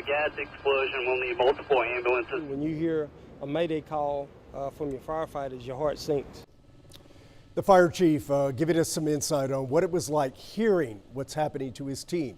got a gas explosion. We'll need multiple ambulances. When you hear a mayday call from your firefighters, your heart sinks. The fire chief giving us some insight on what it was like hearing what's happening to his team.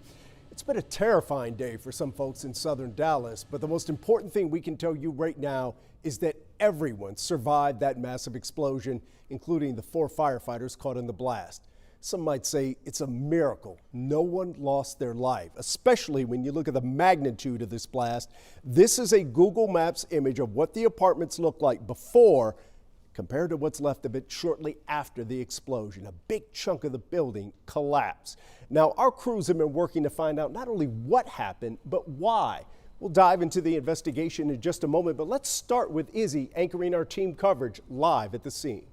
It's been a terrifying day for some folks in southern Dallas, but the most important thing we can tell you right now is that everyone survived that massive explosion, including the 4 firefighters caught in the blast. Some might say it's a miracle no one lost their life, especially when you look at the magnitude of this blast. This is a Google Maps image of what the apartments looked like before compared to what's left of it shortly after the explosion. A big chunk of the building collapsed. Now, our crews have been working to find out not only what happened, but why. We'll dive into the investigation in just a moment, but let's start with Izzy anchoring our team coverage live at the scene.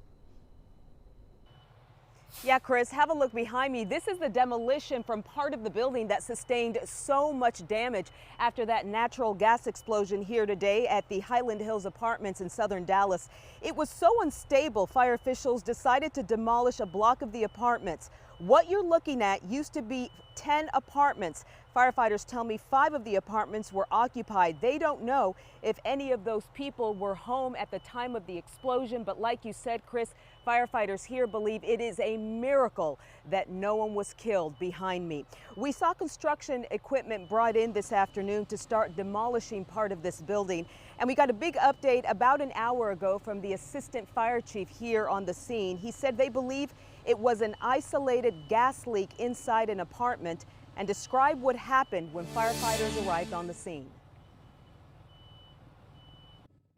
Yeah, Chris, have a look behind me. This is the demolition from part of the building that sustained so much damage after that natural gas explosion here today at the Highland Hills Apartments in southern Dallas. It was so unstable, fire officials decided to demolish a block of the apartments. What you're looking at used to be 10 apartments. Firefighters tell me 5 of the apartments were occupied. They don't know if any of those people were home at the time of the explosion, but like you said, Chris, firefighters here believe it is a miracle that no one was killed behind me. We saw construction equipment brought in this afternoon to start demolishing part of this building, and we got a big update about an hour ago from the assistant fire chief here on the scene. He said they believe it was an isolated gas leak inside an apartment and described what happened when firefighters arrived on the scene.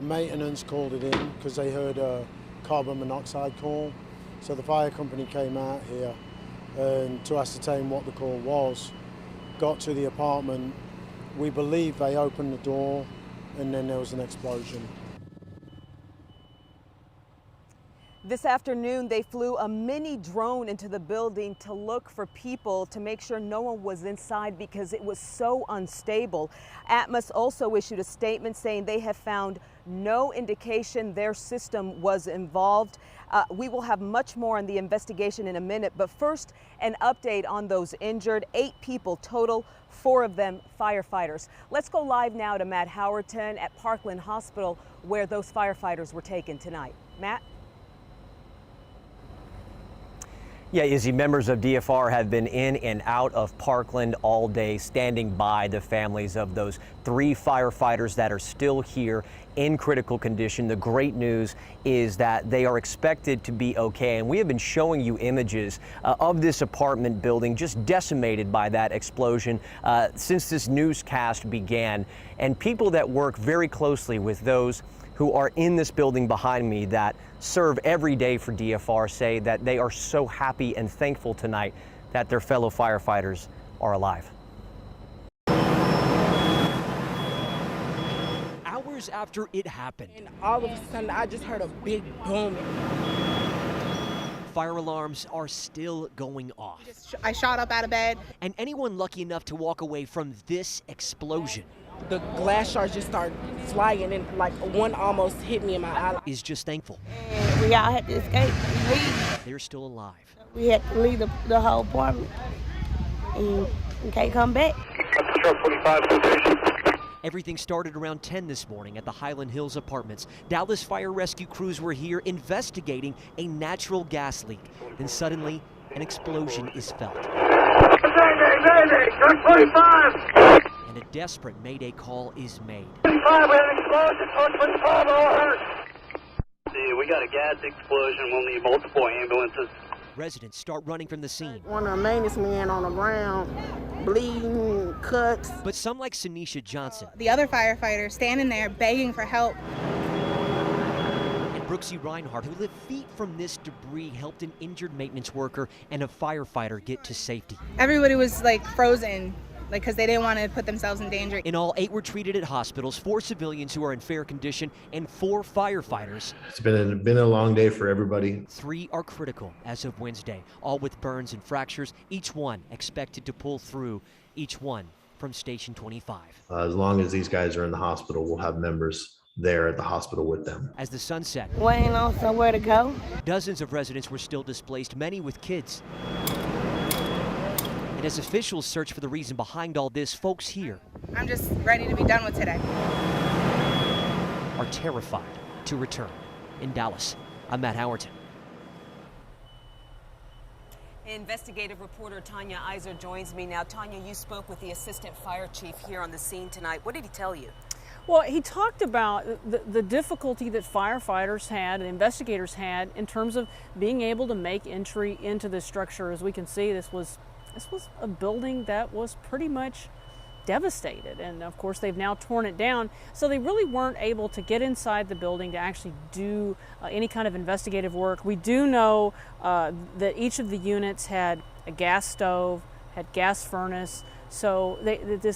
Maintenance called it in because they heard a carbon monoxide call. So the fire company came out here and to ascertain what the call was. Got to the apartment. We believe they opened the door and then there was an explosion. This afternoon, they flew a mini drone into the building to look for people to make sure no one was inside because it was so unstable. Atmos also issued a statement saying they have found no indication their system was involved. We will have much more on the investigation in a minute, but first, an update on those injured. 8 people total, 4 of them firefighters. Let's go live now to Matt Howerton at Parkland Hospital, where those firefighters were taken tonight. Matt? Yeah, Izzy, members of DFR have been in and out of Parkland all day, standing by the families of those 3 firefighters that are still here in critical condition. The great news is that they are expected to be okay, and we have been showing you images of this apartment building just decimated by that explosion since this newscast began. And people that work very closely with those who are in this building behind me that serve every day for DFR say that they are so happy and thankful tonight that their fellow firefighters are alive. Hours after it happened, and all of a sudden I just heard a big boom. Fire alarms are still going off. I shot up out of bed. And anyone lucky enough to walk away from this explosion, the glass shards just started flying and like one almost hit me in my eye. Is just thankful. And we all had to escape and leave. They're still alive. We had to leave the whole apartment and can't come back. Everything started around 10 this morning at the Highland Hills Apartments. Dallas fire rescue crews were here investigating a natural gas leak. Then suddenly, an explosion is felt. And a desperate mayday call is made. We got a gas explosion. We'll need multiple ambulances. Residents start running from the scene. One of the maintenance men on the ground, bleeding, cuts. But some like Sanisha Johnson. The other firefighters standing there begging for help. And Brooksy Reinhardt, who lived feet from this debris, helped an injured maintenance worker and a firefighter get to safety. Everybody was like frozen, because they didn't want to put themselves in danger. In all, 8 were treated at hospitals, 4 civilians who are in fair condition, and 4 firefighters. It's been a long day for everybody. 3 are critical as of Wednesday, all with burns and fractures, each one expected to pull through, each one from Station 25. As long as these guys are in the hospital, we'll have members there at the hospital with them. As the sun set, waiting on somewhere to go. Dozens of residents were still displaced, many with kids. And as officials search for the reason behind all this, folks here I'm just ready to be done with today. are terrified to return. In Dallas, I'm Matt Howerton. Investigative reporter Tanya Iser joins me now. Tanya, you spoke with the assistant fire chief here on the scene tonight. What did he tell you? Well, he talked about the difficulty that firefighters had and investigators had in terms of being able to make entry into this structure. As we can see, this was a building that was pretty much devastated, and of course they've now torn it down, so they really weren't able to get inside the building to actually do any kind of investigative work. We do know that each of the units had a gas stove, had gas furnace, so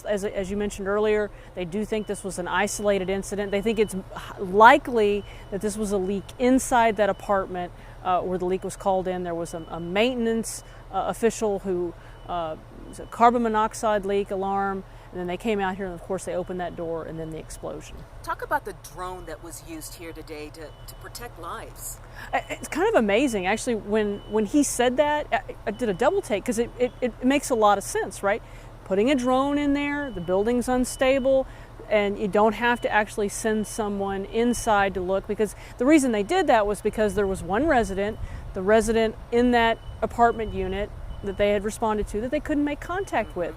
as you mentioned earlier, they do think this was an isolated incident. They think it's likely that this was a leak inside that apartment where the leak was called in. There was a maintenance official who was a carbon monoxide leak alarm, and then they came out here and of course they opened that door and then the explosion. Talk about the drone that was used here today to protect lives. It's kind of amazing actually when he said that. I did a double take because it makes a lot of sense, right? Putting a drone in there, the building's unstable, and you don't have to actually send someone inside to look, because the reason they did that was because there was one resident, the resident in that apartment unit that they had responded to, that they couldn't make contact with.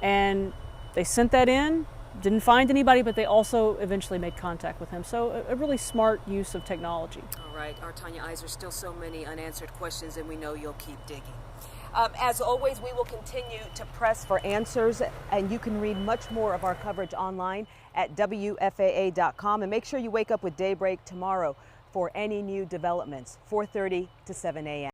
And they sent that in, didn't find anybody, but they also eventually made contact with him. So a really smart use of technology. All right, our Tanya Iser, still so many unanswered questions, and we know you'll keep digging. As always, we will continue to press for answers, and you can read much more of our coverage online at WFAA.com. And make sure you wake up with Daybreak tomorrow for any new developments, 4:30 to 7 a.m.